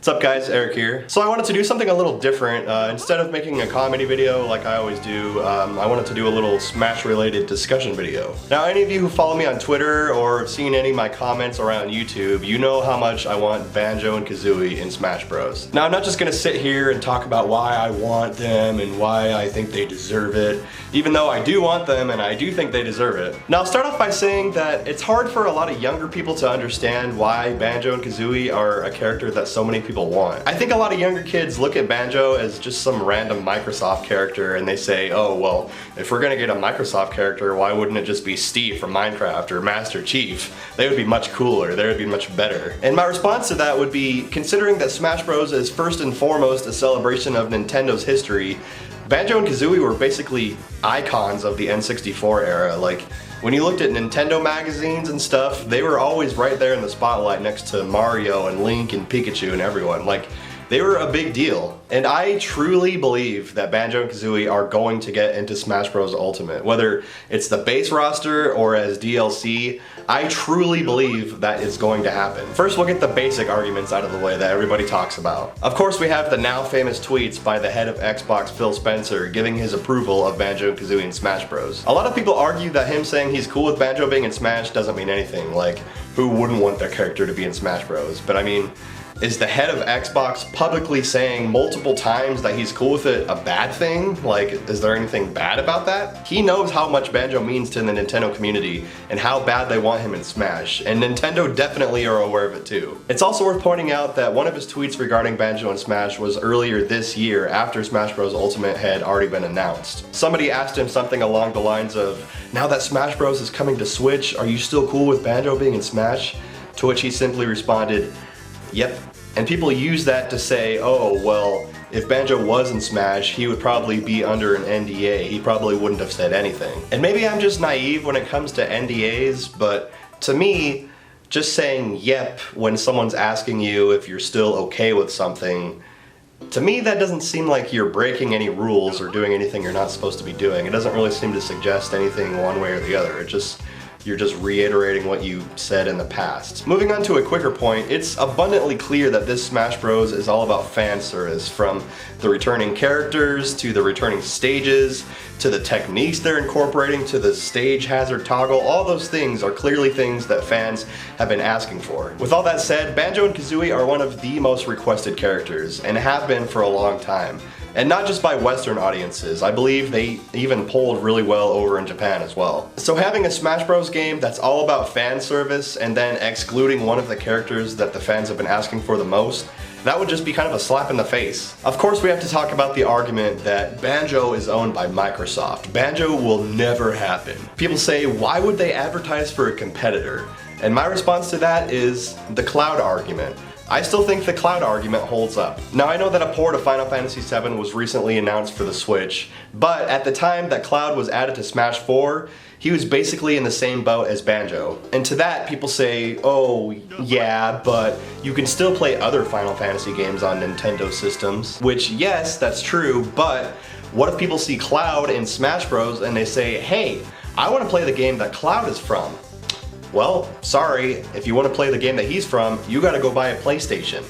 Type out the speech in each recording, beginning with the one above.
up guys, Eric here. So I wanted to do something a little different. Instead of making a comedy video like I always do, I wanted to do a little Smash related discussion video. Now any of you who follow me on Twitter or have seen any of my comments around YouTube, you know how much I want Banjo and Kazooie in Smash Bros. Now I'm not just gonna sit here and talk about why I want them and why I think they deserve it, even though I do want them and I do think they deserve it. Now I'll start off by saying that it's hard for a lot of younger people to understand why Banjo and Kazooie are a character that so many people want. I think a lot of younger kids look at Banjo as just some random Microsoft character and they say, oh well, if we're gonna get a Microsoft character, why wouldn't it just be Steve from Minecraft or Master Chief? They would be much cooler, they would be much better. And my response to that would be, considering that Smash Bros is first and foremost a celebration of Nintendo's history, Banjo and Kazooie were basically icons of the N64 era. Like, when you looked at Nintendo magazines and stuff, they were always right there in the spotlight next to Mario and Link and Pikachu and everyone. Like, they were a big deal. And I truly believe that Banjo and Kazooie are going to get into Smash Bros. Ultimate. Whether it's the base roster or as DLC, I truly believe that is going to happen. First, we'll get the basic arguments out of the way that everybody talks about. Of course, we have the now famous tweets by the head of Xbox, Phil Spencer, giving his approval of Banjo and Kazooie in Smash Bros. A lot of people argue that him saying he's cool with Banjo being in Smash doesn't mean anything. Like, who wouldn't want their character to be in Smash Bros? But I mean, is the head of Xbox publicly saying multiple times that he's cool with it a bad thing? Like, is there anything bad about that? He knows how much Banjo means to the Nintendo community and how bad they want him in Smash, and Nintendo definitely are aware of it too. It's also worth pointing out that one of his tweets regarding Banjo and Smash was earlier this year after Smash Bros. Ultimate had already been announced. Somebody asked him something along the lines of, now that Smash Bros. Is coming to Switch, are you still cool with Banjo being in Smash? To which he simply responded, yep. And people use that to say, oh, well, if Banjo was in Smash, he would probably be under an NDA. He probably wouldn't have said anything. And maybe I'm just naive when it comes to NDAs, but to me, just saying yep when someone's asking you if you're still okay with something, to me that doesn't seem like you're breaking any rules or doing anything you're not supposed to be doing. It doesn't really seem to suggest anything one way or the other. You're just reiterating what you said in the past. Moving on to a quicker point, it's abundantly clear that this Smash Bros. Is all about fan service, from the returning characters, to the returning stages, to the techniques they're incorporating, to the stage hazard toggle. All those things are clearly things that fans have been asking for. With all that said, Banjo and Kazooie are one of the most requested characters, and have been for a long time. And not just by Western audiences, I believe they even polled really well over in Japan as well. So having a Smash Bros. Game that's all about fan service and then excluding one of the characters that the fans have been asking for the most, that would just be kind of a slap in the face. Of course, we have to talk about the argument that Banjo is owned by Microsoft. Banjo will never happen. People say, why would they advertise for a competitor? And my response to that is the cloud argument. I still think the cloud argument holds up. Now I know that a port of Final Fantasy VII was recently announced for the Switch, but at the time that Cloud was added to Smash 4, he was basically in the same boat as Banjo. And to that, people say, oh yeah, but you can still play other Final Fantasy games on Nintendo systems. Which, yes, that's true, but what if people see Cloud in Smash Bros. And they say, hey, I want to play the game that Cloud is from? Well, sorry, if you want to play the game that he's from, you gotta go buy a PlayStation.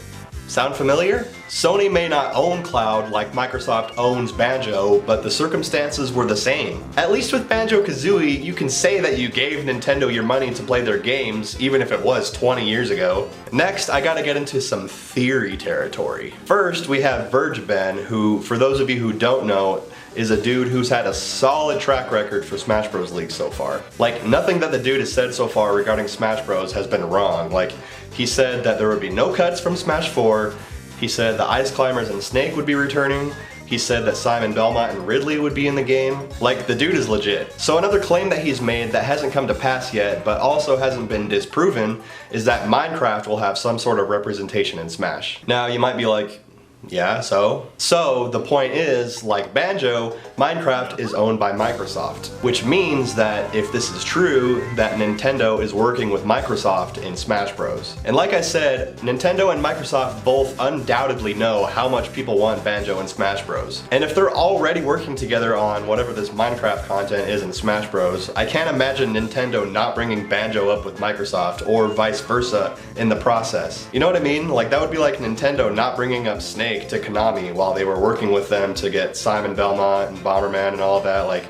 Sound familiar? Sony may not own Cloud like Microsoft owns Banjo, but the circumstances were the same. At least with Banjo Kazooie, you can say that you gave Nintendo your money to play their games, even if it was 20 years ago. Next, I gotta get into some theory territory. First, we have VergeBen, who, for those of you who don't know, is a dude who's had a solid track record for Smash Bros. League so far. Like, nothing that the dude has said so far regarding Smash Bros. Has been wrong. Like, he said that there would be no cuts from Smash 4, he said the Ice Climbers and Snake would be returning, he said that Simon Belmont and Ridley would be in the game. Like, the dude is legit. So another claim that he's made that hasn't come to pass yet, but also hasn't been disproven, is that Minecraft will have some sort of representation in Smash. Now, you might be like, Yeah, so? So, the point is, like Banjo, Minecraft is owned by Microsoft, which means that if this is true, that Nintendo is working with Microsoft in Smash Bros. And like I said, Nintendo and Microsoft both undoubtedly know how much people want Banjo and Smash Bros. And if they're already working together on whatever this Minecraft content is in Smash Bros, I can't imagine Nintendo not bringing Banjo up with Microsoft, or vice versa, in the process. You know what I mean? Like, that would be like Nintendo not bringing up Snake to Konami while they were working with them to get Simon Belmont and Bomberman and all of that. Like,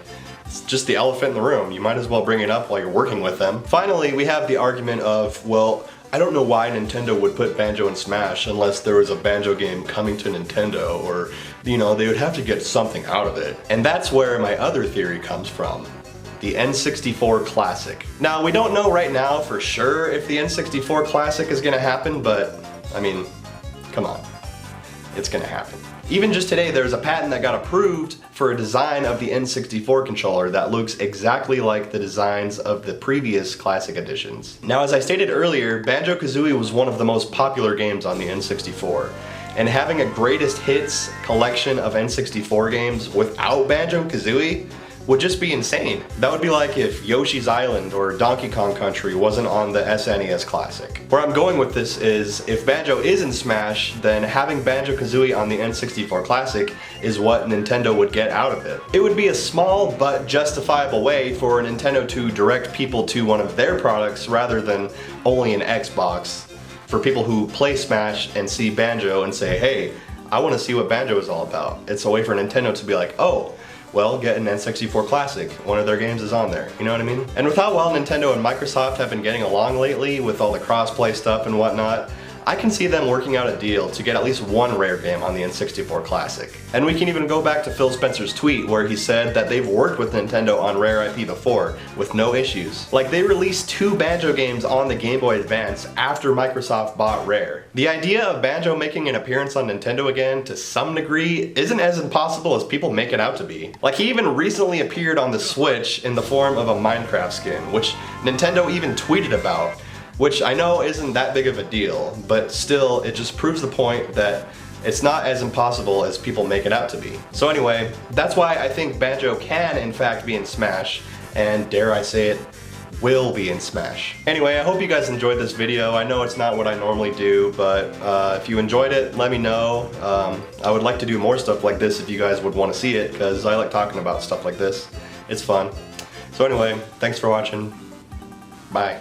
it's just the elephant in the room. You might as well bring it up while you're working with them. Finally, we have the argument of, well, I don't know why Nintendo would put Banjo in Smash unless there was a Banjo game coming to Nintendo, or, you know, they would have to get something out of it. And that's where my other theory comes from. The N64 Classic. Now, we don't know right now for sure if the N64 Classic is gonna happen, but, I mean, come on. It's gonna happen. Even just today, there's a patent that got approved for a design of the N64 controller that looks exactly like the designs of the previous Classic editions. Now, as I stated earlier, Banjo Kazooie was one of the most popular games on the N64. And having a greatest hits collection of N64 games without Banjo Kazooie would just be insane. That would be like if Yoshi's Island or Donkey Kong Country wasn't on the SNES Classic. Where I'm going with this is, if Banjo is in Smash, then having Banjo Kazooie on the N64 Classic is what Nintendo would get out of it. It would be a small but justifiable way for Nintendo to direct people to one of their products rather than only an Xbox, for people who play Smash and see Banjo and say, hey, I want to see what Banjo is all about. It's a way for Nintendo to be like, oh, well, get an N64 Classic. One of their games is on there. You know what I mean? And with how well Nintendo and Microsoft have been getting along lately with all the crossplay stuff and whatnot, I can see them working out a deal to get at least one rare game on the N64 Classic. And we can even go back to Phil Spencer's tweet where he said that they've worked with Nintendo on rare IP before with no issues. Like, they released 2 Banjo games on the Game Boy Advance after Microsoft bought Rare. The idea of Banjo making an appearance on Nintendo again, to some degree, isn't as impossible as people make it out to be. Like, he even recently appeared on the Switch in the form of a Minecraft skin, which Nintendo even tweeted about. Which I know isn't that big of a deal, but still, it just proves the point that it's not as impossible as people make it out to be. So anyway, that's why I think Banjo can in fact be in Smash, and dare I say it, will be in Smash. Anyway, I hope you guys enjoyed this video. I know it's not what I normally do, but if you enjoyed it, let me know. I would like to do more stuff like this if you guys would want to see it, because I like talking about stuff like this. It's fun. So anyway, thanks for watching. Bye.